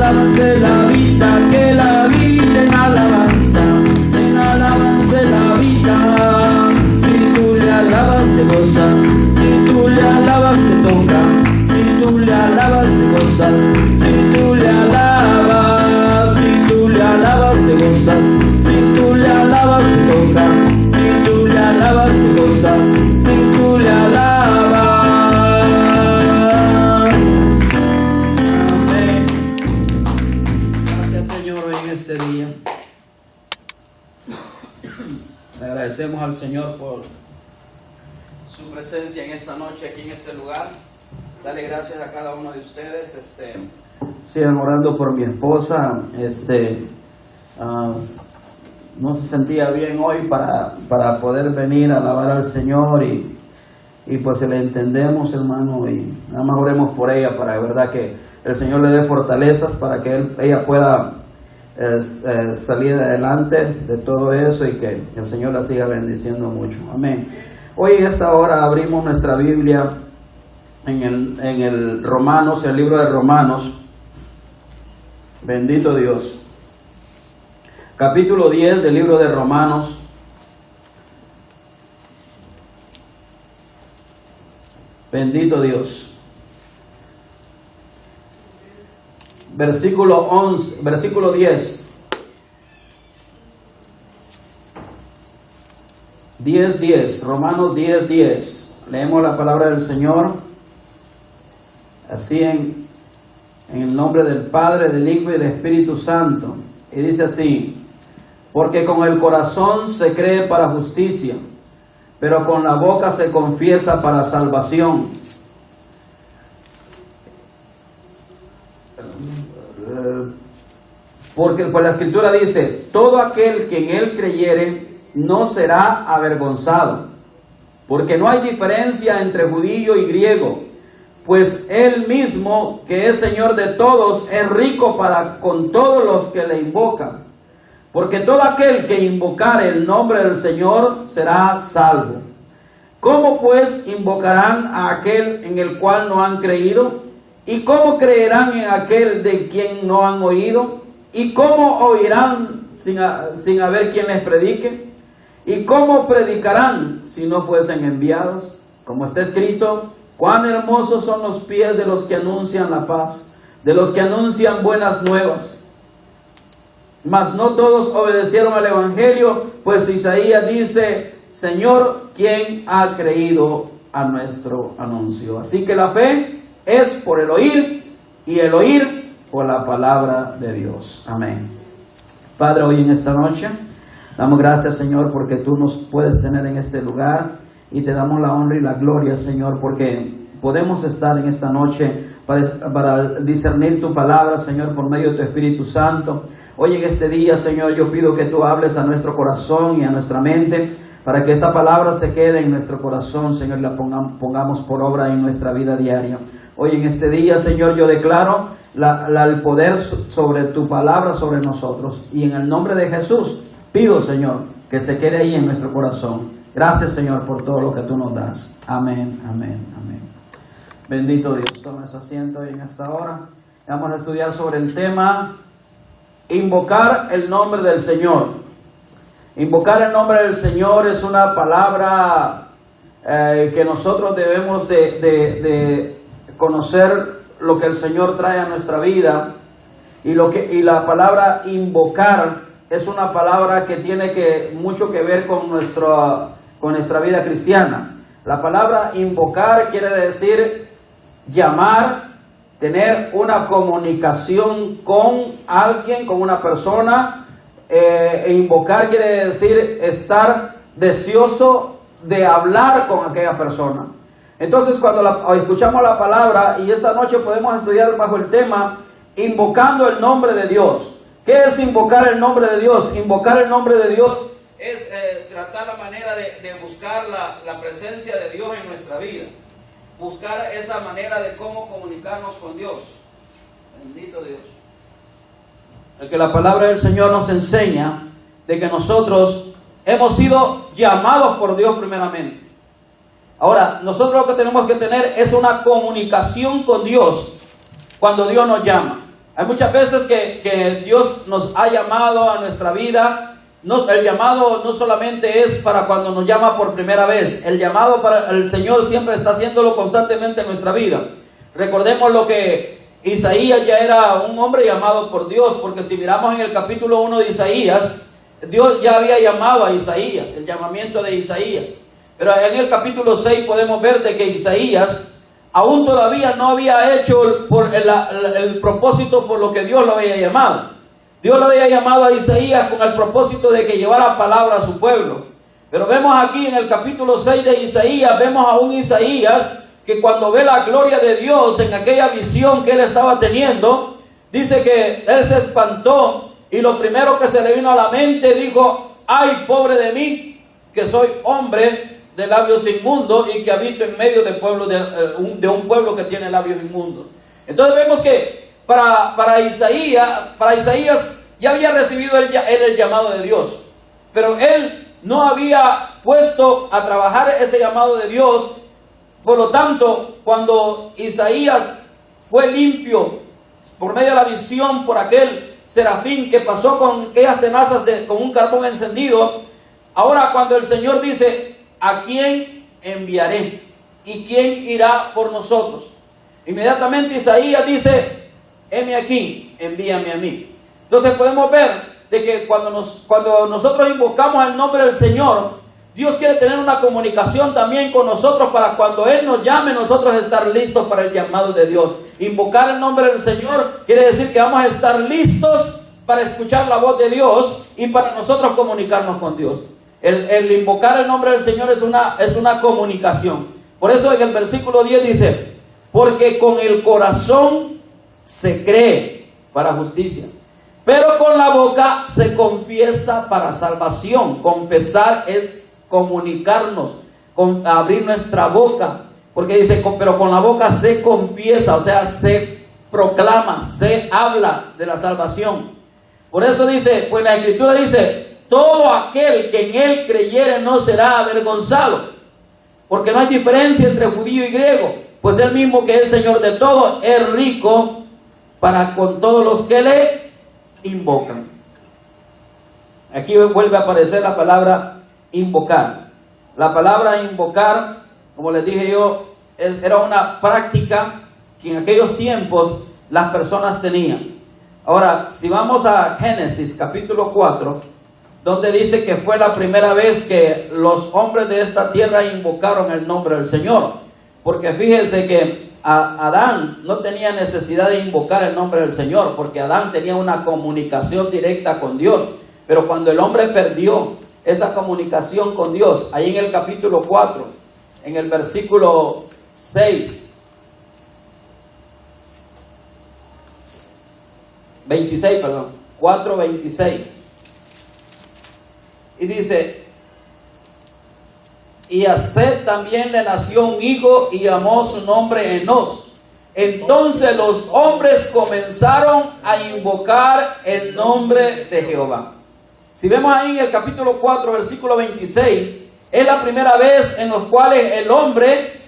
alabanza es la vida, que la vida en alabanza es la vida. Si tú le alabas te gozas, si tú le alabas te toca, si tú le alabas te gozas, si tú le alabas, si tú le alabas te gozas, si tú le alabas te toca, si tú le alabas te gozas, si tú le alabas. Amén. Gracias, Señor, hoy en este día. Le agradecemos al Señor por su presencia en esta noche, aquí en este lugar. Dale gracias a cada uno de ustedes. Sigan orando por mi esposa. No se sentía bien hoy para poder venir a alabar al Señor y pues le entendemos, hermano, y nada más oremos por ella para de verdad que el Señor le dé fortalezas para que ella pueda salir adelante de todo eso y que el Señor la siga bendiciendo mucho. Amén. Hoy en esta hora abrimos nuestra Biblia en el Romanos, el libro de Romanos. Bendito Dios. Capítulo 10 del libro de Romanos. Bendito Dios. Versículo 11, versículo 10. 10:10, Romanos 10:10. Leemos la palabra del Señor. Así en el nombre del Padre, del Hijo y del Espíritu Santo. Y dice así: porque con el corazón se cree para justicia, pero con la boca se confiesa para salvación. Porque pues la Escritura dice: todo aquel que en él creyere no será avergonzado, porque no hay diferencia entre judío y griego, pues él mismo, que es Señor de todos, es rico para con todos los que le invocan. Porque todo aquel que invocare el nombre del Señor será salvo. ¿Cómo pues invocarán a aquel en el cual no han creído? ¿Y cómo creerán en aquel de quien no han oído? ¿Y cómo oirán sin haber quien les predique? ¿Y cómo predicarán si no fuesen enviados? Como está escrito: cuán hermosos son los pies de los que anuncian la paz, de los que anuncian buenas nuevas. Mas no todos obedecieron al Evangelio, pues Isaías dice: Señor, ¿quién ha creído a nuestro anuncio? Así que la fe es por el oír, y el oír por la palabra de Dios. Amén. Padre, hoy en esta noche damos gracias, Señor, porque tú nos puedes tener en este lugar, y te damos la honra y la gloria, Señor, porque podemos estar en esta noche para discernir tu palabra, Señor, por medio de tu Espíritu Santo. Hoy en este día, Señor, yo pido que tú hables a nuestro corazón y a nuestra mente, para que esta palabra se quede en nuestro corazón, Señor, y la pongamos por obra en nuestra vida diaria. Hoy en este día, Señor, yo declaro el poder sobre tu palabra, sobre nosotros. Y en el nombre de Jesús, pido, Señor, que se quede ahí en nuestro corazón. Gracias, Señor, por todo lo que tú nos das. Amén, amén, amén. Bendito Dios. Toma su asiento en esta hora. Vamos a estudiar sobre el tema invocar el nombre del Señor. Invocar el nombre del Señor es una palabra que nosotros debemos de conocer lo que el Señor trae a nuestra vida. Y la palabra invocar es una palabra que tiene mucho que ver con nuestra vida cristiana. La palabra invocar quiere decir llamar, tener una comunicación con alguien, con una persona. E invocar quiere decir estar deseoso de hablar con aquella persona. Entonces, cuando escuchamos la palabra, y esta noche podemos estudiar bajo el tema invocando el nombre de Dios. ¿Qué es invocar el nombre de Dios? Invocar el nombre de Dios es tratar la manera de buscar la presencia de Dios en nuestra vida. Buscar esa manera de cómo comunicarnos con Dios. Bendito Dios. El que la palabra del Señor nos enseña de que nosotros hemos sido llamados por Dios primeramente. Ahora, nosotros lo que tenemos que tener es una comunicación con Dios cuando Dios nos llama. Hay muchas veces que Dios nos ha llamado a nuestra vida. No, el llamado no solamente es para cuando nos llama por primera vez. El llamado para el Señor siempre está haciéndolo constantemente en nuestra vida. Recordemos lo que Isaías ya era un hombre llamado por Dios, porque si miramos en el capítulo 1 de Isaías, Dios ya había llamado a Isaías, el llamamiento de Isaías. Pero en el capítulo 6 podemos ver de que Isaías aún todavía no había hecho el propósito por lo que Dios lo había llamado. Dios lo había llamado a Isaías con el propósito de que llevara palabra a su pueblo. Pero vemos aquí en el capítulo 6 de Isaías, vemos a un Isaías que cuando ve la gloria de Dios en aquella visión que él estaba teniendo, dice que él se espantó y lo primero que se le vino a la mente dijo: ¡ay, pobre de mí, que soy hombre de labios inmundos y que habito en medio de un pueblo que tiene labios inmundos! Entonces vemos que para Isaías ya había recibido él el llamado de Dios, pero él no había puesto a trabajar ese llamado de Dios. Por lo tanto, cuando Isaías fue limpio por medio de la visión por aquel serafín que pasó con aquellas tenazas con un carbón encendido, ahora cuando el Señor dice: ¿a quién enviaré? ¿Y quién irá por nosotros? Inmediatamente Isaías dice: heme aquí, envíame a mí. Entonces podemos ver de que cuando nosotros invocamos el nombre del Señor, Dios quiere tener una comunicación también con nosotros para cuando Él nos llame, nosotros estar listos para el llamado de Dios. Invocar el nombre del Señor quiere decir que vamos a estar listos para escuchar la voz de Dios y para nosotros comunicarnos con Dios. El invocar el nombre del Señor es una comunicación. Por eso en el versículo 10 dice: porque con el corazón se cree para justicia, pero con la boca se confiesa para salvación. Confesar es comunicarnos, abrir nuestra boca, porque dice: pero con la boca se confiesa, o sea, se proclama, se habla de la salvación. Por eso dice, pues la Escritura dice: todo aquel que en Él creyere no será avergonzado, porque no hay diferencia entre judío y griego, pues Él mismo, que es Señor de todo, es rico para con todos los que le invocan. Aquí vuelve a aparecer la palabra invocar. La palabra invocar, como les dije yo, era una práctica que en aquellos tiempos las personas tenían. Ahora, si vamos a Génesis capítulo 4, donde dice que fue la primera vez que los hombres de esta tierra invocaron el nombre del Señor. Porque fíjense que Adán no tenía necesidad de invocar el nombre del Señor, porque Adán tenía una comunicación directa con Dios. Pero cuando el hombre perdió esa comunicación con Dios, ahí en el capítulo 4, en el versículo 4:26, y dice: y a Set también le nació un hijo y llamó su nombre Enos. Entonces los hombres comenzaron a invocar el nombre de Jehová. Si vemos ahí en el capítulo 4, versículo 26, es la primera vez en los cuales el hombre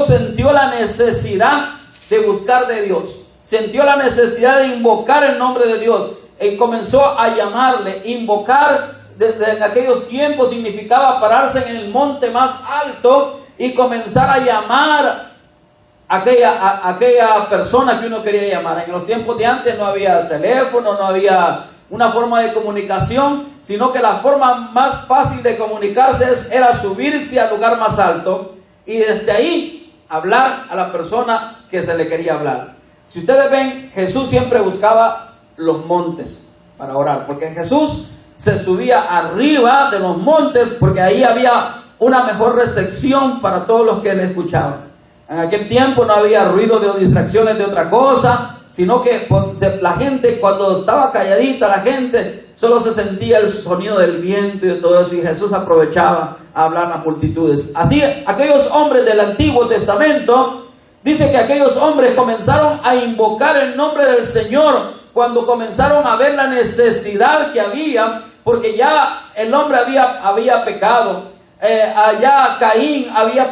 sintió la necesidad de buscar de Dios. Sintió la necesidad de invocar el nombre de Dios y comenzó a llamarle. Invocar desde aquellos tiempos significaba pararse en el monte más alto y comenzar a llamar a aquella persona que uno quería llamar. En los tiempos de antes no había teléfono, no había una forma de comunicación, sino que la forma más fácil de comunicarse era subirse al lugar más alto y desde ahí hablar a la persona que se le quería hablar. Si ustedes ven, Jesús siempre buscaba los montes para orar, porque Jesús se subía arriba de los montes porque ahí había una mejor recepción para todos los que le escuchaban. En aquel tiempo no había ruido de distracciones de otra cosa, sino que la gente, cuando estaba calladita, la gente solo se sentía el sonido del viento y de todo eso, y Jesús aprovechaba a hablar a las multitudes. Así, aquellos hombres del Antiguo Testamento, dice que aquellos hombres comenzaron a invocar el nombre del Señor cuando comenzaron a ver la necesidad que había, porque ya el hombre había pecado. Allá Caín había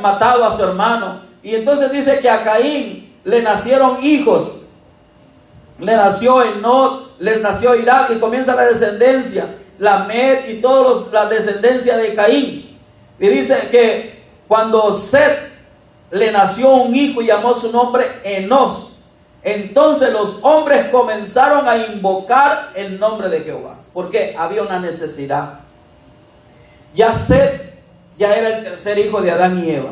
matado a su hermano, y entonces dice que a Caín le nacieron hijos, le nació Enod, les nació Irak, y comienza la descendencia, Lamed y toda la descendencia de Caín. Y dice que cuando Set le nació un hijo y llamó su nombre Enos, entonces los hombres comenzaron a invocar el nombre de Jehová, porque había una necesidad. Ya Set ya era el tercer hijo de Adán y Eva.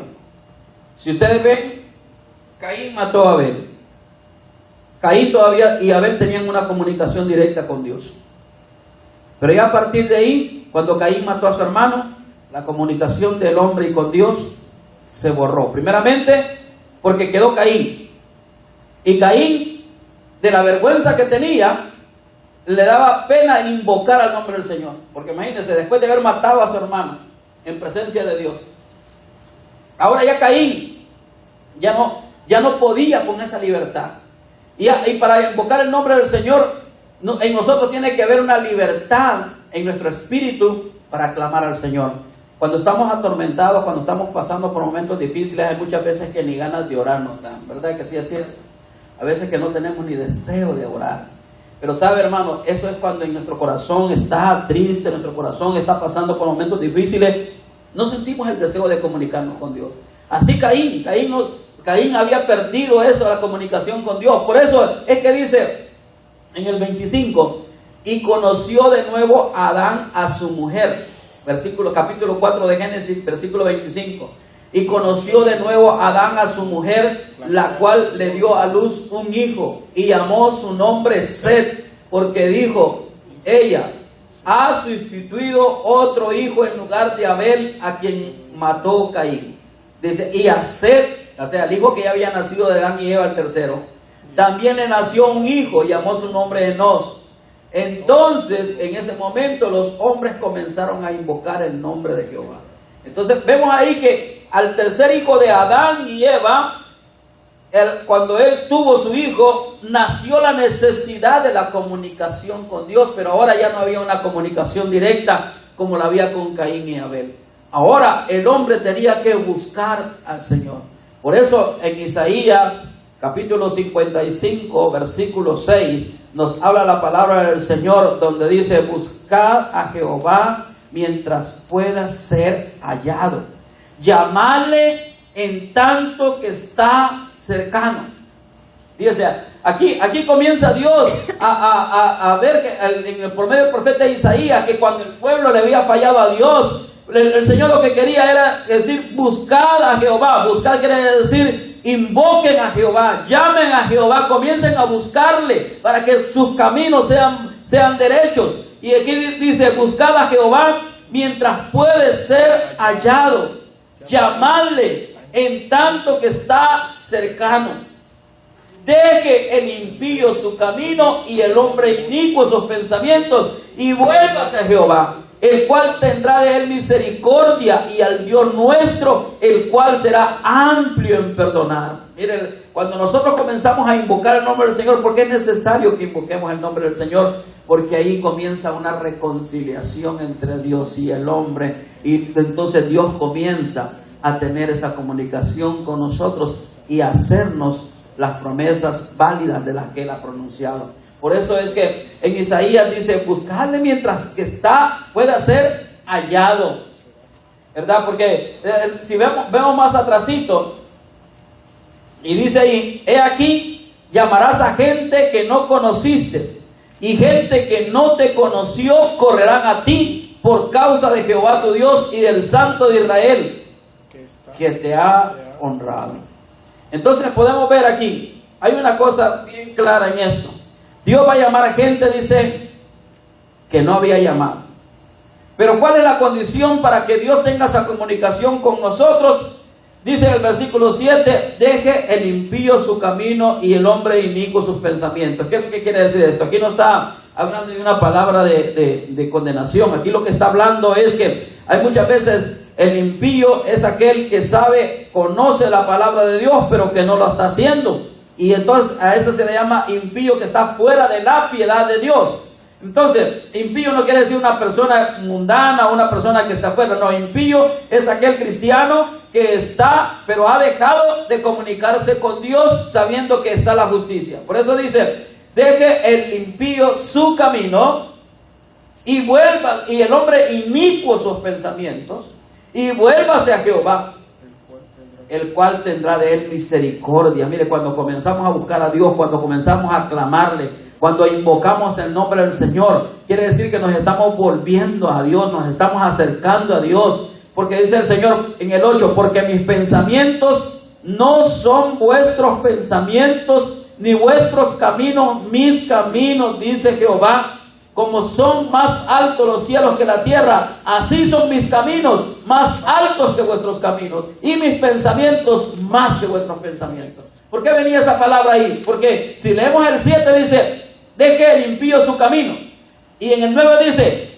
Si ustedes ven, Caín mató a Abel. Caín todavía y Abel tenían una comunicación directa con Dios. Pero ya a partir de ahí, cuando Caín mató a su hermano, la comunicación del hombre y con Dios se borró. Primeramente, porque quedó Caín. Y Caín, de la vergüenza que tenía, le daba pena invocar al nombre del Señor. Porque imagínense, después de haber matado a su hermano en presencia de Dios, ahora ya Caín ya no podía con esa libertad. Y para invocar el nombre del Señor, en nosotros tiene que haber una libertad en nuestro espíritu para clamar al Señor. Cuando estamos atormentados, cuando estamos pasando por momentos difíciles, hay muchas veces que ni ganas de orar nos dan, ¿verdad que sí es cierto? A veces que no tenemos ni deseo de orar. Pero sabe, hermano, eso es cuando en nuestro corazón está triste, nuestro corazón está pasando por momentos difíciles, no sentimos el deseo de comunicarnos con Dios. Así Caín había perdido eso, la comunicación con Dios. Por eso es que dice en el 25, y conoció de nuevo Adán a su mujer. Capítulo 4 de Génesis, versículo 25. Y conoció de nuevo Adán a su mujer, la cual le dio a luz un hijo, y llamó su nombre Set, porque dijo, ella ha sustituido otro hijo en lugar de Abel, a quien mató Caín. Dice, y a Set, o sea, el hijo que ya había nacido de Adán y Eva, el tercero, también le nació un hijo, llamó su nombre Enos. Entonces, en ese momento, los hombres comenzaron a invocar el nombre de Jehová. Entonces, vemos ahí que al tercer hijo de Adán y Eva, cuando él tuvo su hijo, nació la necesidad de la comunicación con Dios, pero ahora ya no había una comunicación directa como la había con Caín y Abel. Ahora el hombre tenía que buscar al Señor. Por eso en Isaías capítulo 55, versículo 6, nos habla la palabra del Señor, donde dice, buscad a Jehová mientras pueda ser hallado, llamadle en tanto que está cercano. Fíjese, aquí comienza Dios a ver que por medio del profeta Isaías, que cuando el pueblo le había fallado a Dios, el Señor lo que quería era decir, buscad a Jehová. Buscar quiere decir, invoquen a Jehová, llamen a Jehová, comiencen a buscarle para que sus caminos sean derechos. Y aquí dice, buscad a Jehová mientras puede ser hallado, llamadle en tanto que está cercano. Deje el impío su camino y el hombre inicuo sus pensamientos, y vuélvase a Jehová, el cual tendrá de él misericordia, y al Dios nuestro, el cual será amplio en perdonar. Miren, cuando nosotros comenzamos a invocar el nombre del Señor, ¿por qué es necesario que invoquemos el nombre del Señor? Porque ahí comienza una reconciliación entre Dios y el hombre, y entonces Dios comienza a tener esa comunicación con nosotros y a hacernos las promesas válidas de las que Él ha pronunciado. Por eso es que en Isaías dice, buscadle mientras que pueda ser hallado, ¿verdad? Porque si vemos más atrasito, y dice ahí, he aquí, llamarás a gente que no conociste, y gente que no te conoció correrán a ti por causa de Jehová tu Dios y del Santo de Israel, que te ha honrado. Entonces podemos ver aquí, hay una cosa bien clara en esto. Dios va a llamar a gente, dice, que no había llamado. Pero ¿cuál es la condición para que Dios tenga esa comunicación con nosotros? Dice en el versículo 7, deje el impío su camino y el hombre inicuo sus pensamientos. ¿Qué quiere decir esto? Aquí no está hablando de una palabra de condenación. Aquí lo que está hablando es que hay muchas veces el impío es aquel que conoce la palabra de Dios, pero que no lo está haciendo. Y entonces a eso se le llama impío, que está fuera de la piedad de Dios. Entonces, impío no quiere decir una persona mundana, una persona que está fuera. No, impío es aquel cristiano que está, pero ha dejado de comunicarse con Dios sabiendo que está la justicia. Por eso dice, deje el impío su camino y vuelva, y el hombre inicuo sus pensamientos, y vuélvase a Jehová, el cual tendrá de él misericordia. Mire, cuando comenzamos a buscar a Dios, cuando comenzamos a clamarle, cuando invocamos el nombre del Señor, quiere decir que nos estamos volviendo a Dios, nos estamos acercando a Dios. Porque dice el Señor en el 8, porque mis pensamientos no son vuestros pensamientos, ni vuestros caminos mis caminos, dice Jehová. Como son más altos los cielos que la tierra, así son mis caminos más altos que vuestros caminos, y mis pensamientos más que vuestros pensamientos. ¿Por qué venía esa palabra ahí? Porque si leemos el 7 dice, deje el impío su camino. Y en el 9 dice,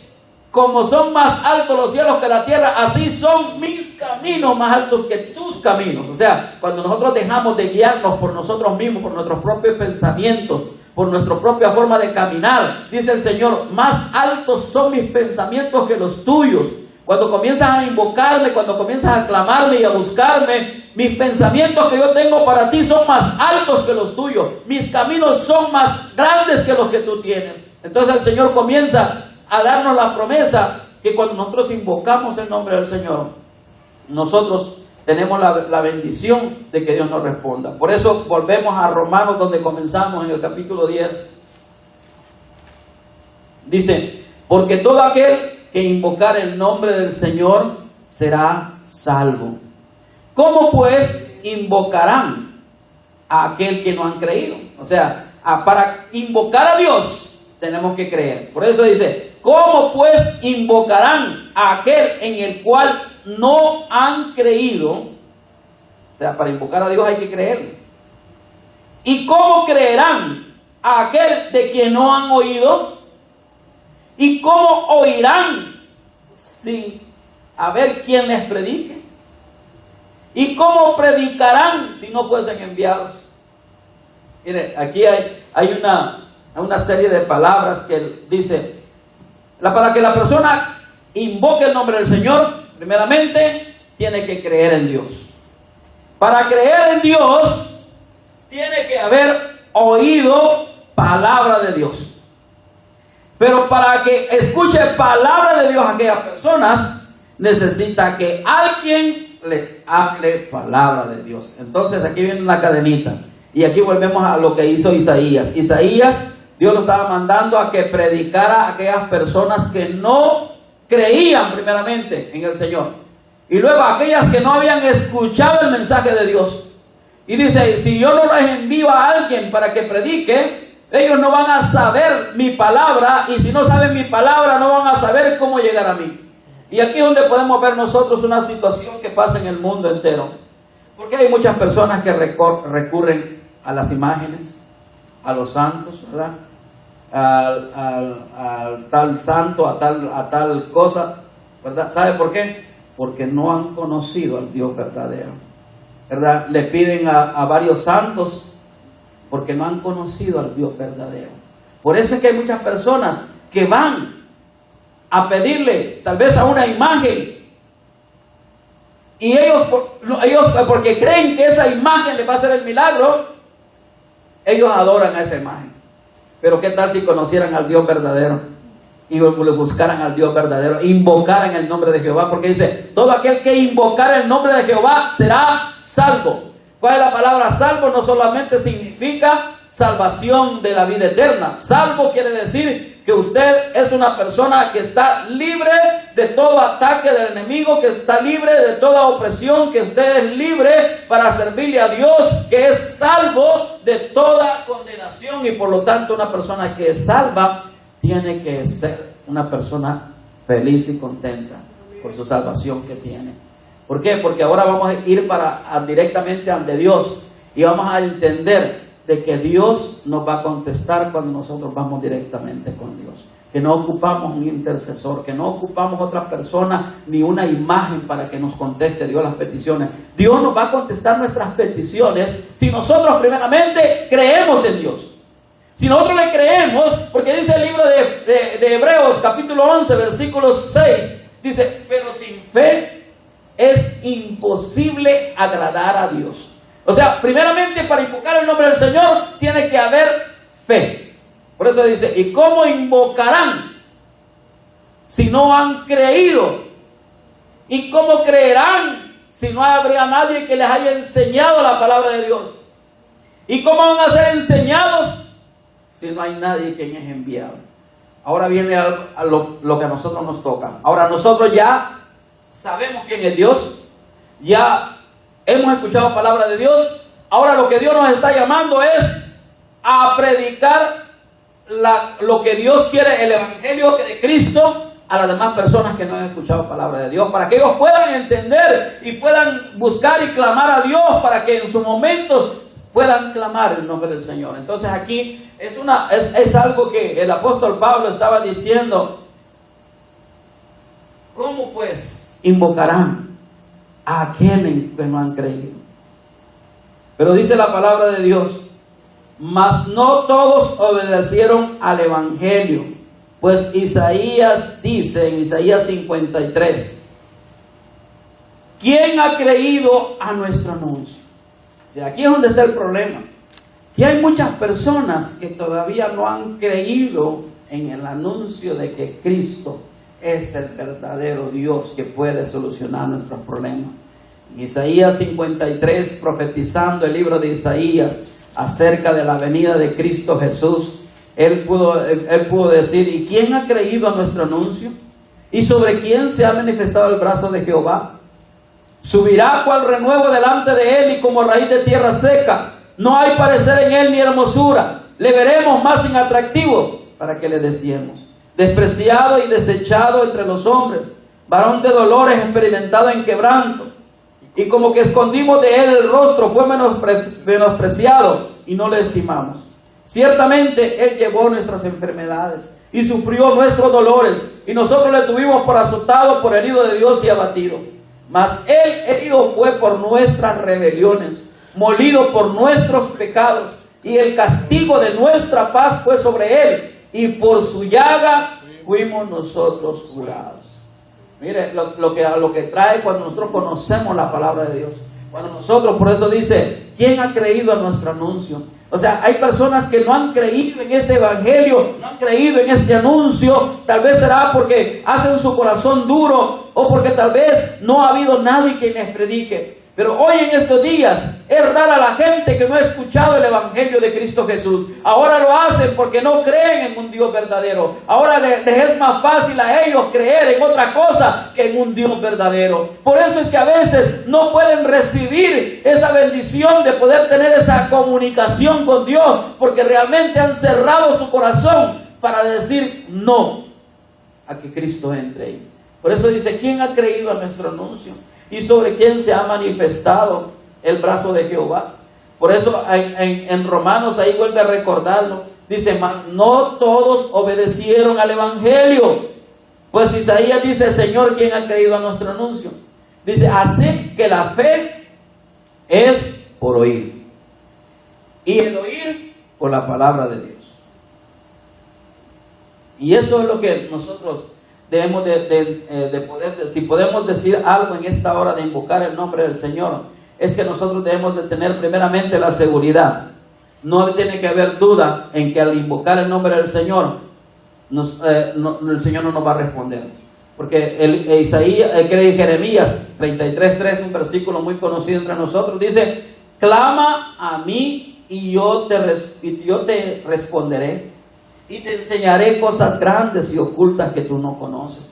como son más altos los cielos que la tierra, así son mis caminos más altos que tus caminos. O sea, cuando nosotros dejamos de guiarnos por nosotros mismos, por nuestros propios pensamientos, por nuestra propia forma de caminar, dice el Señor, más altos son mis pensamientos que los tuyos. Cuando comienzas a invocarme, cuando comienzas a clamarme y a buscarme, mis pensamientos que yo tengo para ti son más altos que los tuyos. Mis caminos son más grandes que los que tú tienes. Entonces el Señor comienza a darnos la promesa que cuando nosotros invocamos el nombre del Señor, nosotros tenemos la bendición de que Dios nos responda. Por eso volvemos a Romanos, donde comenzamos en el capítulo 10. Dice, porque todo aquel que invocar el nombre del Señor será salvo. ¿Cómo pues invocarán a aquel que no han creído? O sea, para invocar a Dios tenemos que creer. Por eso dice, ¿cómo pues invocarán a aquel en el cual no han creído? O sea, para invocar a Dios hay que creer. ¿Y cómo creerán a aquel de quien no han oído? ¿Y cómo oirán sin haber quien les predique? ¿Y cómo predicarán si no fuesen enviados? Mire, aquí hay una serie de palabras que dice, para que la persona invoque el nombre del Señor, primeramente tiene que creer en Dios. Para creer en Dios, tiene que haber oído palabra de Dios. Pero para que escuche palabra de Dios a aquellas personas, necesita que alguien les hable palabra de Dios. Entonces aquí viene una cadenita. Y aquí volvemos a lo que hizo Isaías. Isaías, Dios lo estaba mandando a que predicara a aquellas personas que no creían primeramente en el Señor. Y luego aquellas que no habían escuchado el mensaje de Dios. Y dice, si yo no les envío a alguien para que predique, ellos no van a saber mi palabra. Y si no saben mi palabra, no van a saber cómo llegar a mí. Y aquí es donde podemos ver nosotros una situación que pasa en el mundo entero. Porque hay muchas personas que recurren a las imágenes, a los santos, ¿verdad? Al tal santo, a tal cosa, ¿verdad? ¿Sabe por qué? Porque no han conocido al Dios verdadero, ¿verdad? Le piden a varios santos porque no han conocido al Dios verdadero. Por eso es que hay muchas personas que van a pedirle tal vez a una imagen, y ellos porque creen que esa imagen les va a hacer el milagro, ellos adoran a esa imagen. Pero ¿qué tal si conocieran al Dios verdadero y le buscaran al Dios verdadero, invocaran el nombre de Jehová? Porque dice, todo aquel que invocar el nombre de Jehová será salvo. ¿Cuál es la palabra salvo? No solamente significa salvación de la vida eterna. Salvo quiere decir que usted es una persona que está libre de todo ataque del enemigo, que está libre de toda opresión, que usted es libre para servirle a Dios, que es salvo de toda condenación. Y por lo tanto, una persona que es salva tiene que ser una persona feliz y contenta por su salvación que tiene. ¿Por qué? Porque ahora vamos a ir directamente ante Dios y vamos a entender de que Dios nos va a contestar cuando nosotros vamos directamente con Dios. Que no ocupamos un intercesor, que no ocupamos otra persona ni una imagen para que nos conteste Dios las peticiones. Dios nos va a contestar nuestras peticiones si nosotros primeramente creemos en Dios. Si nosotros le creemos, porque dice el libro de Hebreos capítulo 11 versículo 6, dice, pero sin fe es imposible agradar a Dios. O sea, primeramente para invocar el nombre del Señor tiene que haber fe. Por eso dice, ¿y cómo invocarán si no han creído? ¿Y cómo creerán si no habría nadie que les haya enseñado la palabra de Dios? ¿Y cómo van a ser enseñados si no hay nadie quien es enviado? Ahora viene a lo que a nosotros nos toca. Ahora nosotros ya sabemos quién es Dios, ya hemos escuchado palabra de Dios. Ahora lo que Dios nos está llamando es a predicar lo que Dios quiere, el evangelio de Cristo, a las demás personas que no han escuchado palabra de Dios, para que ellos puedan entender y puedan buscar y clamar a Dios, para que en su momento puedan clamar el nombre del Señor. Entonces aquí es algo que el apóstol Pablo estaba diciendo. ¿Cómo pues invocarán a aquel que no han creído? Pero dice la palabra de Dios, mas no todos obedecieron al evangelio, pues Isaías dice en Isaías 53, ¿quién ha creído a nuestro anuncio? O sea, aquí es donde está el problema. Y hay muchas personas que todavía no han creído en el anuncio de que Cristo es el verdadero Dios que puede solucionar nuestros problemas. En Isaías 53, profetizando el libro de Isaías acerca de la venida de Cristo Jesús, él pudo decir, ¿y quién ha creído a nuestro anuncio? ¿Y sobre quién se ha manifestado el brazo de Jehová? Subirá cual renuevo delante de él y como raíz de tierra seca. No hay parecer en él ni hermosura. Le veremos más inatractivo para que le deseemos. Despreciado y desechado entre los hombres, varón de dolores, experimentado en quebranto. Y como que escondimos de él el rostro, fue menospreciado y no le estimamos. Ciertamente él llevó nuestras enfermedades y sufrió nuestros dolores, y nosotros le tuvimos por azotado, por herido de Dios y abatido. Mas él herido fue por nuestras rebeliones, molido por nuestros pecados, y el castigo de nuestra paz fue sobre él, y por su llaga fuimos nosotros curados. Mire lo que trae cuando nosotros conocemos la palabra de Dios. Cuando nosotros, por eso dice, ¿quién ha creído a nuestro anuncio? O sea, hay personas que no han creído en este evangelio, no han creído en este anuncio. Tal vez será porque hacen su corazón duro, o porque tal vez no ha habido nadie que les predique. Pero hoy en estos días es rara la gente que no ha escuchado el evangelio de Cristo Jesús. Ahora lo hacen porque no creen en un Dios verdadero. Ahora les es más fácil a ellos creer en otra cosa que en un Dios verdadero. Por eso es que a veces no pueden recibir esa bendición de poder tener esa comunicación con Dios, porque realmente han cerrado su corazón para decir no a que Cristo entre ahí. Por eso dice, ¿quién ha creído a nuestro anuncio? ¿Y sobre quién se ha manifestado el brazo de Jehová? Por eso en Romanos ahí vuelve a recordarlo. Dice, no todos obedecieron al evangelio. Pues Isaías dice, Señor, ¿quién ha creído a nuestro anuncio? Dice, así que la fe es por oír, y el oír por la palabra de Dios. Y eso es lo que nosotros debemos de poder, si podemos decir algo en esta hora de invocar el nombre del Señor, es que nosotros debemos de tener primeramente la seguridad. No tiene que haber duda en que al invocar el nombre del Señor, el Señor no nos va a responder. Porque Jeremías 33:3, un versículo muy conocido entre nosotros, dice, clama a mí y yo te responderé. Y te enseñaré cosas grandes y ocultas que tú no conoces.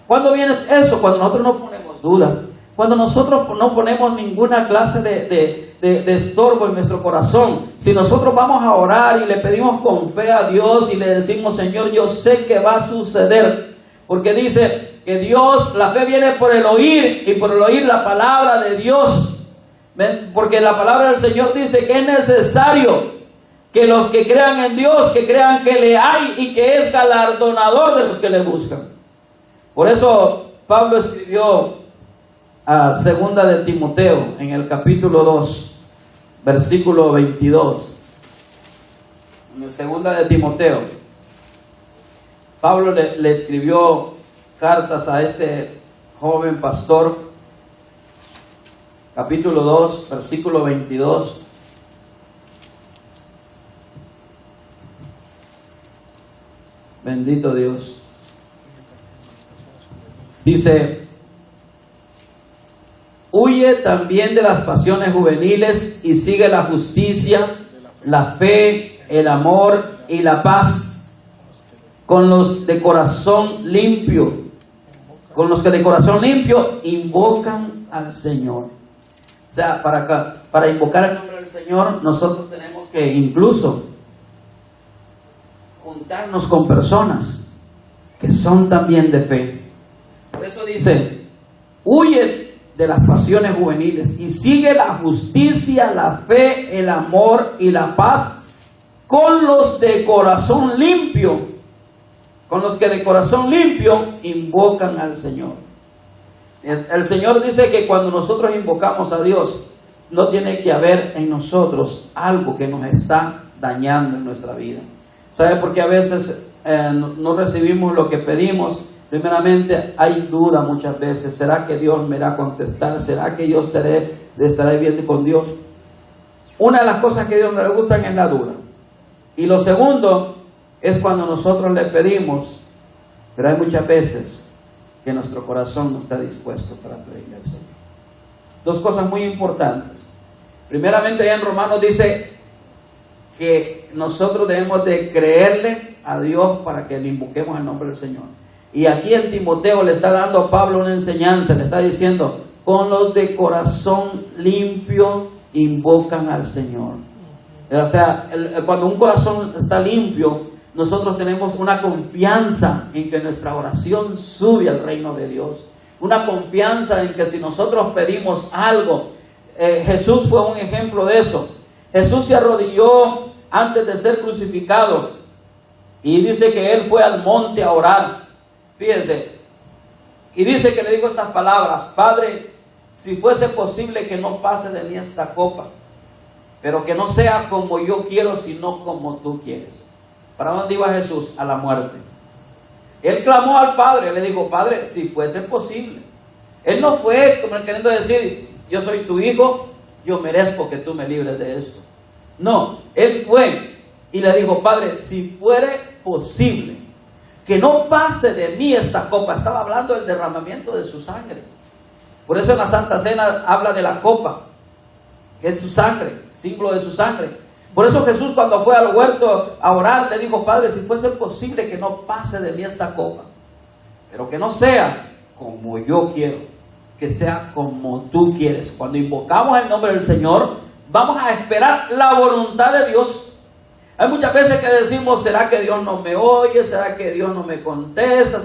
¿Cuándo viene eso? Cuando nosotros no ponemos duda. Cuando nosotros no ponemos ninguna clase de estorbo en nuestro corazón. Si nosotros vamos a orar y le pedimos con fe a Dios y le decimos, Señor, yo sé que va a suceder. Porque dice que Dios, la fe viene por el oír, y por el oír la palabra de Dios. ¿Ven? Porque la palabra del Señor dice que es necesario que los que crean en Dios, que crean que le hay y que es galardonador de los que le buscan. Por eso Pablo escribió a segunda de Timoteo en el capítulo 2, versículo 22. En segunda de Timoteo, Pablo le escribió cartas a este joven pastor. Capítulo 2, versículo 22. Bendito Dios. Dice, huye también de las pasiones juveniles y sigue la justicia, la fe, el amor y la paz con los de corazón limpio, con los que de corazón limpio invocan al Señor. O sea, para invocar el nombre del Señor, nosotros tenemos que incluso juntarnos con personas que son también de fe. Por eso dice, huye de las pasiones juveniles y sigue la justicia, la fe, el amor y la paz con los de corazón limpio, con los que de corazón limpio invocan al Señor. El Señor dice que cuando nosotros invocamos a Dios, no tiene que haber en nosotros algo que nos está dañando en nuestra vida. ¿Sabe por qué a veces no recibimos lo que pedimos? Primeramente hay duda muchas veces. ¿Será que Dios me irá a contestar? ¿Será que yo estaré bien con Dios? Una de las cosas que a Dios no le gustan es la duda. Y lo segundo es cuando nosotros le pedimos, pero hay muchas veces que nuestro corazón no está dispuesto para pedirle al Señor. Dos cosas muy importantes. Primeramente, allá en Romanos dice que nosotros debemos de creerle a Dios para que le invoquemos el nombre del Señor. Y aquí en Timoteo le está dando a Pablo una enseñanza, le está diciendo, con los de corazón limpio invocan al Señor. O sea, cuando un corazón está limpio, nosotros tenemos una confianza en que nuestra oración sube al reino de Dios. Una confianza en que si nosotros pedimos algo, Jesús fue un ejemplo de eso. Jesús se arrodilló antes de ser crucificado y dice que él fue al monte a orar. Fíjense, y dice que le dijo estas palabras: Padre, si fuese posible que no pase de mí esta copa, pero que no sea como yo quiero, sino como tú quieres. ¿Para dónde iba Jesús? A la muerte. Él clamó al Padre, le dijo: Padre, si fuese posible. Él no fue como queriendo decir: yo soy tu hijo, yo merezco que tú me libres de esto. No, él fue y le dijo: Padre, si fuere posible, que no pase de mí esta copa. Estaba hablando del derramamiento de su sangre. Por eso en la Santa Cena habla de la copa, que es su sangre, símbolo de su sangre. Por eso Jesús, cuando fue al huerto a orar, le dijo: Padre, si fuese posible que no pase de mí esta copa, pero que no sea como yo quiero, que sea como tú quieres. Cuando invocamos el nombre del Señor, vamos a esperar la voluntad de Dios. Hay muchas veces que decimos: ¿será que Dios no me oye? ¿Será que Dios no me contesta?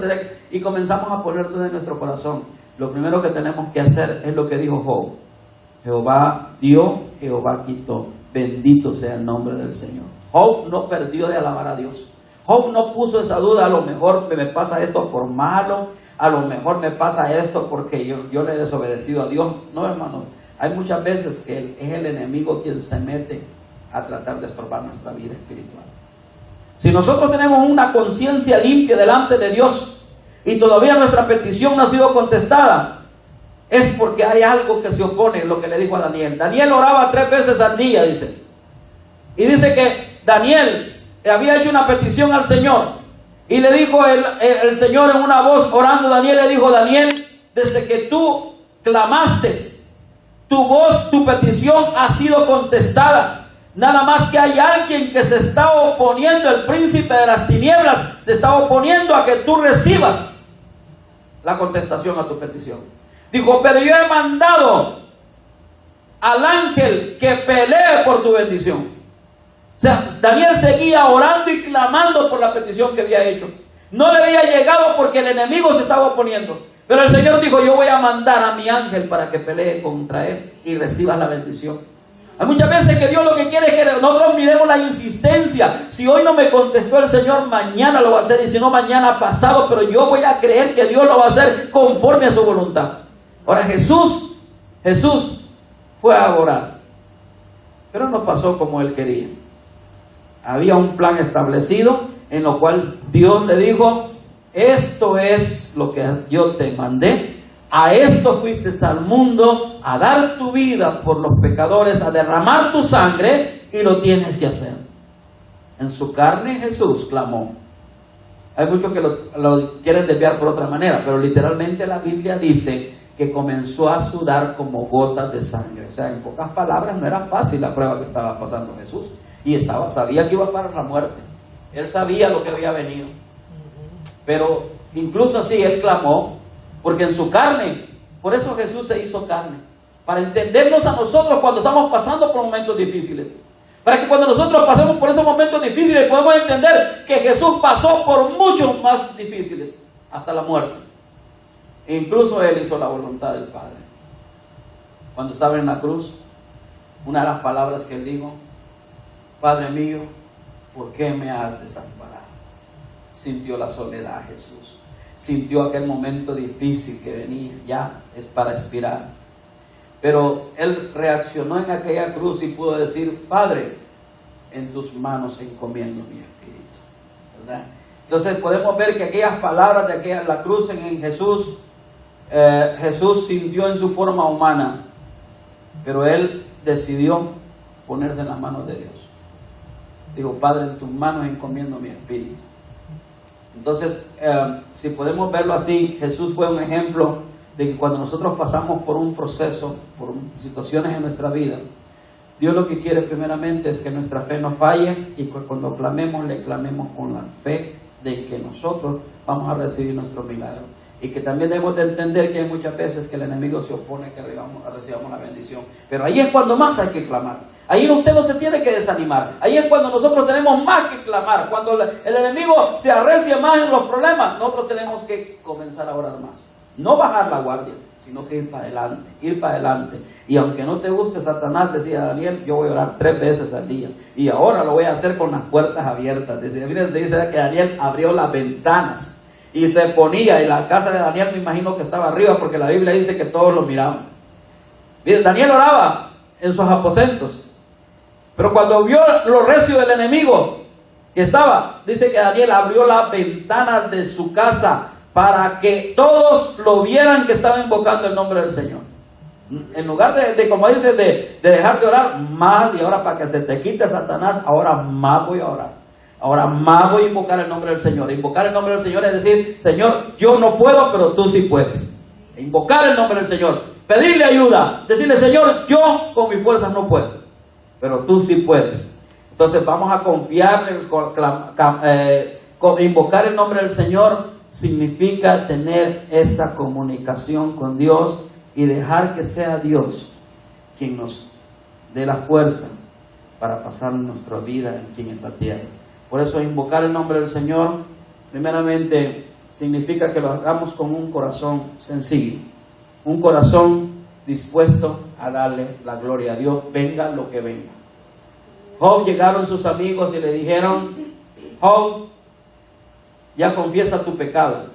Y comenzamos a poner todo en nuestro corazón. Lo primero que tenemos que hacer es lo que dijo Job: Jehová dio, Jehová quitó. Bendito sea el nombre del Señor. Job no perdió de alabar a Dios. Job no puso esa duda: a lo mejor me pasa esto por malo, a lo mejor me pasa esto porque yo le he desobedecido a Dios. No, hermano, hay muchas veces que es el enemigo quien se mete a tratar de estorbar nuestra vida espiritual. Si nosotros tenemos una conciencia limpia delante de Dios y todavía nuestra petición no ha sido contestada, es porque hay algo que se opone. Lo que le dijo a Daniel. Daniel oraba 3 veces al día, dice. Y dice que Daniel había hecho una petición al Señor. Y le dijo el Señor en una voz, orando, Daniel le dijo: Daniel, desde que tú clamaste, tu voz, tu petición ha sido contestada. Nada más que hay alguien que se está oponiendo, el príncipe de las tinieblas se está oponiendo a que tú recibas la contestación a tu petición. Dijo: pero yo he mandado al ángel que pelee por tu bendición. O sea, Daniel seguía orando y clamando por la petición que había hecho. No le había llegado porque el enemigo se estaba oponiendo. Pero el Señor dijo: yo voy a mandar a mi ángel para que pelee contra él y recibas la bendición. Hay muchas veces que Dios lo que quiere es que nosotros miremos la insistencia. Si hoy no me contestó el Señor, mañana lo va a hacer. Y si no, mañana pasado. Pero yo voy a creer que Dios lo va a hacer conforme a su voluntad. Ahora Jesús fue a orar, pero no pasó como él quería. Había un plan establecido en lo cual Dios le dijo: esto es lo que yo te mandé. A esto fuiste al mundo, a dar tu vida por los pecadores, a derramar tu sangre, y lo tienes que hacer. En su carne Jesús clamó. Hay muchos que lo quieren desviar por otra manera, pero literalmente la Biblia dice que comenzó a sudar como gotas de sangre. O sea, en pocas palabras, no era fácil la prueba que estaba pasando Jesús. Y sabía que iba para la muerte. Él sabía lo que había venido. Pero incluso así él clamó, porque en su carne, por eso Jesús se hizo carne, para entendernos a nosotros cuando estamos pasando por momentos difíciles. Para que cuando nosotros pasemos por esos momentos difíciles podamos entender que Jesús pasó por muchos más difíciles, hasta la muerte. E incluso Él hizo la voluntad del Padre. Cuando estaba en la cruz, una de las palabras que Él dijo: Padre mío, ¿por qué me has desamparado? Sintió la soledad Jesús. Sintió aquel momento difícil que venía, ya es para expirar. Pero Él reaccionó en aquella cruz y pudo decir: Padre, en tus manos encomiendo mi espíritu, ¿verdad? Entonces podemos ver que aquellas palabras de la cruz en Jesús, Jesús sintió en su forma humana, pero Él decidió ponerse en las manos de Dios. Digo: Padre, en tus manos encomiendo mi espíritu. Entonces, si podemos verlo así, Jesús fue un ejemplo de que cuando nosotros pasamos por un proceso, por situaciones en nuestra vida, Dios lo que quiere primeramente es que nuestra fe no falle, y que cuando clamemos, le clamemos con la fe de que nosotros vamos a recibir nuestro milagro. Y que también debemos de entender que hay muchas veces que el enemigo se opone a que recibamos la bendición. Pero ahí es cuando más hay que clamar. Ahí usted no se tiene que desanimar. Ahí es cuando nosotros tenemos más que clamar. Cuando el enemigo se arrecia más en los problemas, nosotros tenemos que comenzar a orar más. No bajar la guardia, sino que ir para adelante, ir para adelante. Y aunque no te guste, Satanás decía a Daniel: yo voy a orar 3 veces al día. Y ahora lo voy a hacer con las puertas abiertas. Dice que Daniel abrió las ventanas y se ponía, y la casa de Daniel me imagino que estaba arriba, porque la Biblia dice que todos lo miraban. Daniel oraba en sus aposentos, pero cuando vio lo recio del enemigo que estaba, dice que Daniel abrió las ventanas de su casa para que todos lo vieran que estaba invocando el nombre del Señor. En lugar de como dice, de dejar de orar más, y ahora para que se te quite Satanás, ahora más voy a orar. Ahora más voy a invocar el nombre del Señor. Invocar el nombre del Señor es decir: Señor, yo no puedo, pero tú sí puedes. Invocar el nombre del Señor, pedirle ayuda, decirle: Señor, yo con mis fuerzas no puedo, pero tú sí puedes. Entonces vamos a confiar invocar el nombre del Señor significa tener esa comunicación con Dios y dejar que sea Dios quien nos dé la fuerza para pasar nuestra vida aquí en esta tierra. Por eso invocar el nombre del Señor primeramente significa que lo hagamos con un corazón sencillo, un corazón dispuesto a darle la gloria a Dios, venga lo que venga. Job, llegaron sus amigos y le dijeron: Job, ya confiesa tu pecado,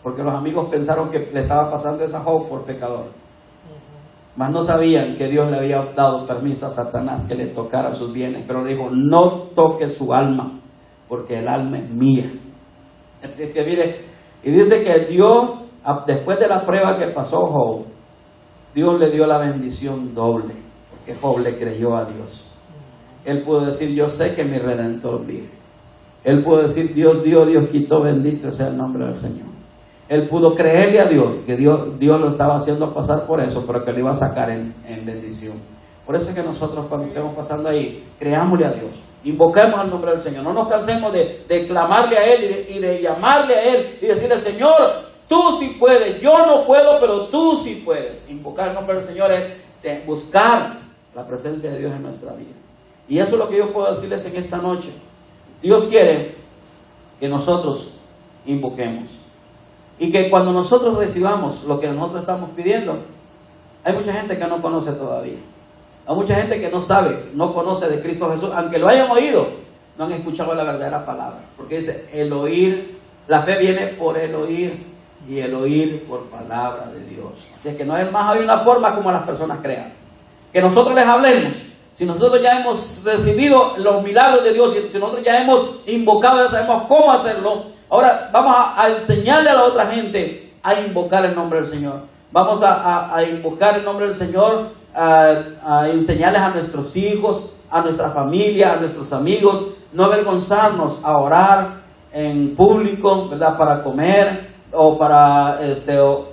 porque los amigos pensaron que le estaba pasando eso a Job por pecador, mas no sabían que Dios le había dado permiso a Satanás que le tocara sus bienes, pero le dijo: no toque su alma, porque el alma es mía. Así que mire, y dice que Dios, después de la prueba que pasó Job, Dios le dio la bendición doble, porque Job le creyó a Dios. Él pudo decir: yo sé que mi Redentor vive. Él pudo decir: Dios dio, Dios quitó, bendito sea el nombre del Señor. Él pudo creerle a Dios, que Dios lo estaba haciendo pasar por eso, pero que lo iba a sacar en bendición. Por eso es que nosotros, cuando estemos pasando ahí, creámosle a Dios, invoquemos el nombre del Señor. No nos cansemos de clamarle a Él y de llamarle a Él y decirle: Señor, tú sí puedes, yo no puedo, pero tú sí puedes. Invocar el nombre del Señor es buscar la presencia de Dios en nuestra vida. Y eso es lo que yo puedo decirles en esta noche. Dios quiere que nosotros invoquemos, y que cuando nosotros recibamos lo que nosotros estamos pidiendo, hay mucha gente que no conoce todavía. Hay mucha gente que no sabe, no conoce de Cristo Jesús, aunque lo hayan oído, no han escuchado la verdadera palabra. Porque dice: el oír, la fe viene por el oír, y el oír por palabra de Dios. Así es que no es más, hay una forma como las personas crean, que nosotros les hablemos. Si nosotros ya hemos recibido los milagros de Dios, si nosotros ya hemos invocado, ya sabemos cómo hacerlo, ahora vamos a enseñarle a la otra gente a invocar el nombre del Señor. Vamos a invocar el nombre del Señor, a enseñarles a nuestros hijos, a nuestra familia, a nuestros amigos, no avergonzarnos, a orar en público, ¿verdad? Para comer o para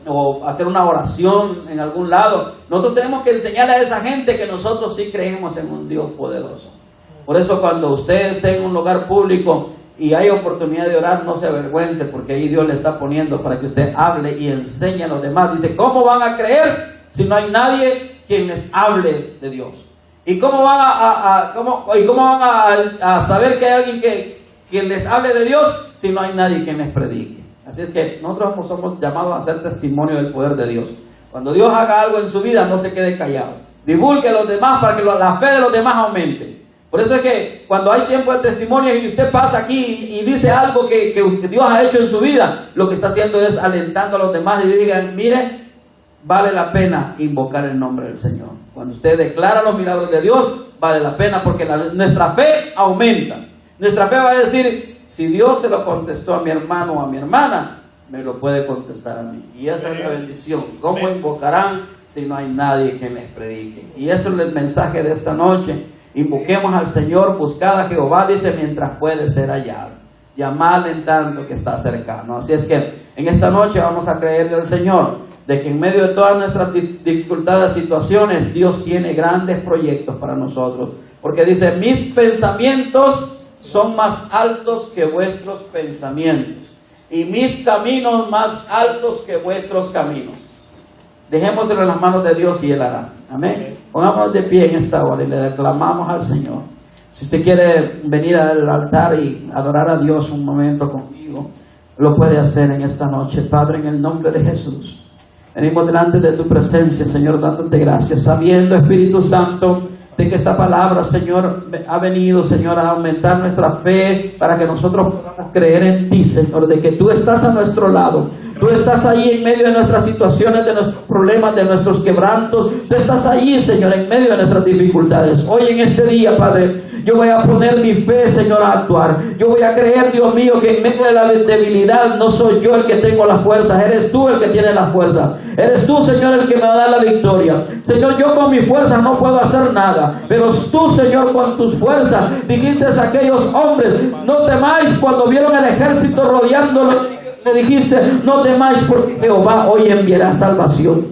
o hacer una oración en algún lado. Nosotros tenemos que enseñarle a esa gente que nosotros sí creemos en un Dios poderoso. Por eso cuando usted esté en un lugar público y hay oportunidad de orar, no se avergüence, porque ahí Dios le está poniendo para que usted hable y enseñe a los demás. Dice, ¿cómo van a creer si no hay nadie quien les hable de Dios? ¿Y cómo van a saber que hay alguien que les hable de Dios si no hay nadie quien les predique? Así es que nosotros somos llamados a hacer testimonio del poder de Dios. Cuando Dios haga algo en su vida, no se quede callado. Divulgue a los demás para que la fe de los demás aumente. Por eso es que cuando hay tiempo de testimonio y usted pasa aquí y dice algo que Dios ha hecho en su vida, lo que está haciendo es alentando a los demás y digan, miren, vale la pena invocar el nombre del Señor. Cuando usted declara los milagros de Dios, vale la pena, porque nuestra fe aumenta. Nuestra fe va a decir, si Dios se lo contestó a mi hermano o a mi hermana, me lo puede contestar a mí. Y esa es la bendición. ¿Cómo invocarán si no hay nadie que les predique? Y eso es el mensaje de esta noche. Invoquemos al Señor, buscad a Jehová, dice, mientras puede ser hallado. Llamadle en tanto que está cercano. Así es que en esta noche vamos a creerle al Señor de que en medio de todas nuestras dificultades, situaciones, Dios tiene grandes proyectos para nosotros. Porque dice, mis pensamientos son más altos que vuestros pensamientos, y mis caminos más altos que vuestros caminos. Dejémoselo en las manos de Dios y Él hará. Amén. Pongámonos de pie en esta hora y le declamamos al Señor. Si usted quiere venir al altar y adorar a Dios un momento conmigo, lo puede hacer en esta noche. Padre, en el nombre de Jesús, venimos delante de tu presencia, Señor, dándote gracias, sabiendo, Espíritu Santo, de que esta palabra, Señor, ha venido, Señor, a aumentar nuestra fe para que nosotros podamos creer en ti, Señor, de que tú estás a nuestro lado. Tú estás ahí en medio de nuestras situaciones, de nuestros problemas, de nuestros quebrantos. Tú estás ahí, Señor, en medio de nuestras dificultades. Hoy en este día, Padre, yo voy a poner mi fe, Señor, a actuar. Yo voy a creer, Dios mío, que en medio de la debilidad no soy yo el que tengo las fuerzas. Eres tú el que tiene las fuerzas. Eres tú, Señor, el que me va a dar la victoria. Señor, yo con mis fuerzas no puedo hacer nada. Pero tú, Señor, con tus fuerzas, dijiste a aquellos hombres, no temáis, cuando vieron el ejército rodeándolo. Le dijiste, no temáis, porque Jehová hoy enviará salvación.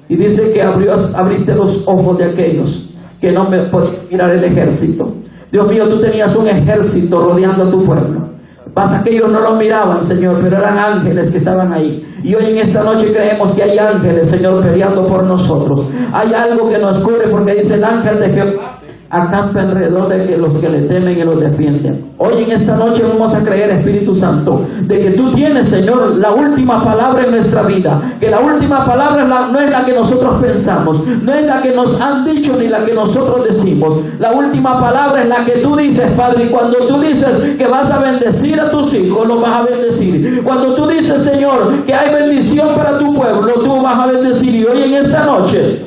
Y dice que abriste los ojos de aquellos que no me podían mirar el ejército. Dios mío, tú tenías un ejército rodeando a tu pueblo. Pasa que ellos no lo miraban, Señor, pero eran ángeles que estaban ahí. Y hoy en esta noche creemos que hay ángeles, Señor, peleando por nosotros. Hay algo que nos cubre, porque dice el ángel de Jehová acampa alrededor de los que le temen y los defienden. Hoy en esta noche vamos a creer, Espíritu Santo, de que tú tienes, Señor, la última palabra en nuestra vida. Que la última palabra no es la que nosotros pensamos, no es la que nos han dicho ni la que nosotros decimos. La última palabra es la que tú dices, Padre. Y cuando tú dices que vas a bendecir a tus hijos, los vas a bendecir. Cuando tú dices, Señor, que hay bendición para tu pueblo, tú vas a bendecir. Y hoy en esta noche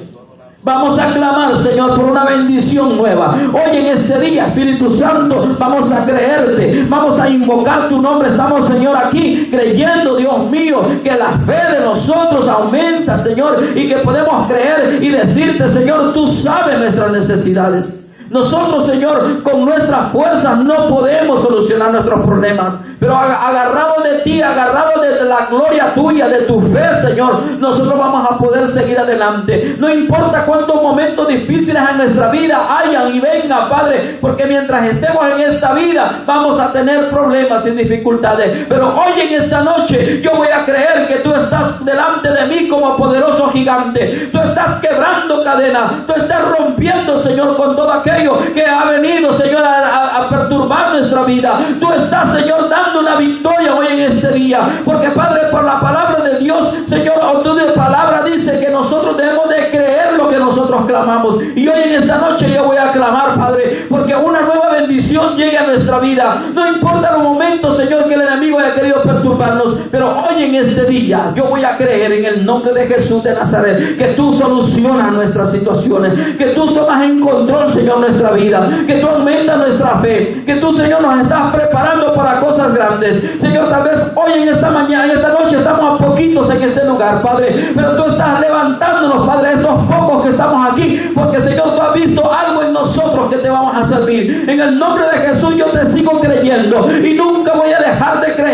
vamos a clamar, Señor, por una bendición nueva. Hoy en este día, Espíritu Santo, vamos a creerte, vamos a invocar tu nombre. Estamos, Señor, aquí creyendo, Dios mío, que la fe de nosotros aumenta, Señor, y que podemos creer y decirte, Señor, tú sabes nuestras necesidades. Nosotros, Señor, con nuestras fuerzas no podemos solucionar nuestros problemas, pero agarrados de ti, agarrados de la gloria tuya, de tu fe, Señor, nosotros vamos a poder seguir adelante. No importa cuántos momentos difíciles en nuestra vida hayan y vengan, Padre, porque mientras estemos en esta vida vamos a tener problemas y dificultades. Pero hoy en esta noche yo voy a creer que tú estás delante de mí como poderoso gigante. Tú estás quebrando cadenas, tú estás rompiendo, Señor, con todo aquello que ha venido, Señor, a perturbar nuestra vida. Tú estás, Señor, dando una victoria hoy en este día, porque, Padre, por la palabra de Dios, Señor, tu palabra dice que nosotros debemos de creer lo que nosotros clamamos. Y hoy en esta noche yo voy a clamar, Padre, porque una nueva bendición llegue a nuestra vida. No importa los momentos, Señor, que el enemigo haya querido perturbarnos, pero hoy en este día yo voy a creer en el nombre de Jesús de Nazaret, que tú solucionas nuestras situaciones, que tú tomas en control, Señor, nuestra vida, que tú aumentas nuestra fe, que tú, Señor, nos estás preparando para cosas grandes. Señor, tal vez hoy en esta mañana, en esta noche estamos a poquitos en este lugar, Padre, pero tú estás levantándonos, Padre, estos pocos que estamos aquí, porque, Señor, tú has visto algo nosotros que te vamos a servir. En el nombre de Jesús yo te sigo creyendo y nunca voy a dejar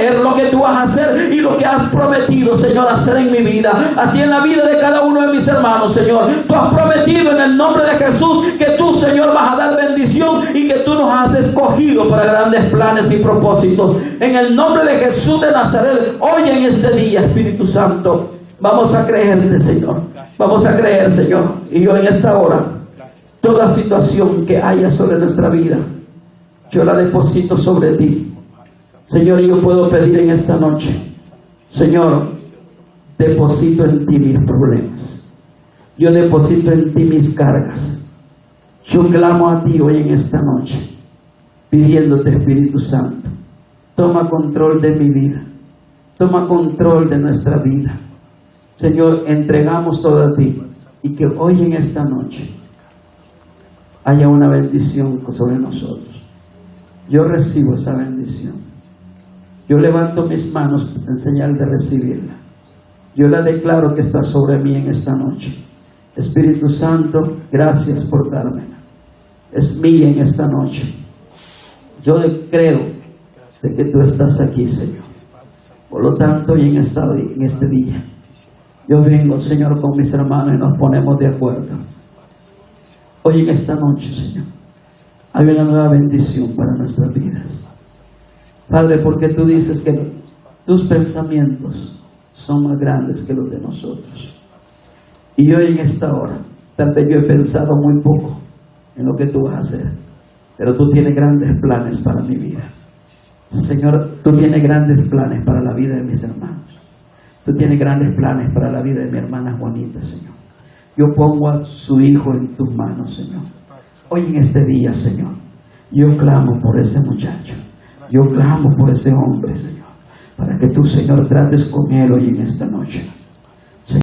creer lo que tú vas a hacer y lo que has prometido, Señor, hacer en mi vida, así en la vida de cada uno de mis hermanos, Señor. Tú has prometido en el nombre de Jesús que tú, Señor, vas a dar bendición y que tú nos has escogido para grandes planes y propósitos. En el nombre de Jesús de Nazaret, hoy en este día, Espíritu Santo, vamos a creerte, Señor. Vamos a creer, Señor. Y yo en esta hora, toda situación que haya sobre nuestra vida, yo la deposito sobre ti, Señor. Y yo puedo pedir en esta noche, Señor, deposito en ti mis problemas, yo deposito en ti mis cargas. Yo clamo a ti hoy en esta noche, pidiéndote, Espíritu Santo, toma control de mi vida, toma control de nuestra vida, Señor. Entregamos todo a ti, y que hoy en esta noche haya una bendición sobre nosotros. Yo recibo esa bendición. Yo levanto mis manos en señal de recibirla. Yo la declaro que está sobre mí en esta noche. Espíritu Santo, gracias por dármela. Es mía en esta noche. Yo creo de que tú estás aquí, Señor. Por lo tanto, hoy en este día, yo vengo, Señor, con mis hermanos y nos ponemos de acuerdo. Hoy en esta noche, Señor, hay una nueva bendición para nuestras vidas, Padre, porque tú dices que tus pensamientos son más grandes que los de nosotros. Y hoy en esta hora, tal vez yo he pensado muy poco en lo que tú vas a hacer, pero tú tienes grandes planes para mi vida. Señor, tú tienes grandes planes para la vida de mis hermanos. Tú tienes grandes planes para la vida de mi hermana Juanita, Señor. Yo pongo a su hijo en tus manos, Señor. Hoy en este día, Señor, yo clamo por ese muchacho. Yo clamo por ese hombre, Señor, para que tú, Señor, trates con él hoy en esta noche.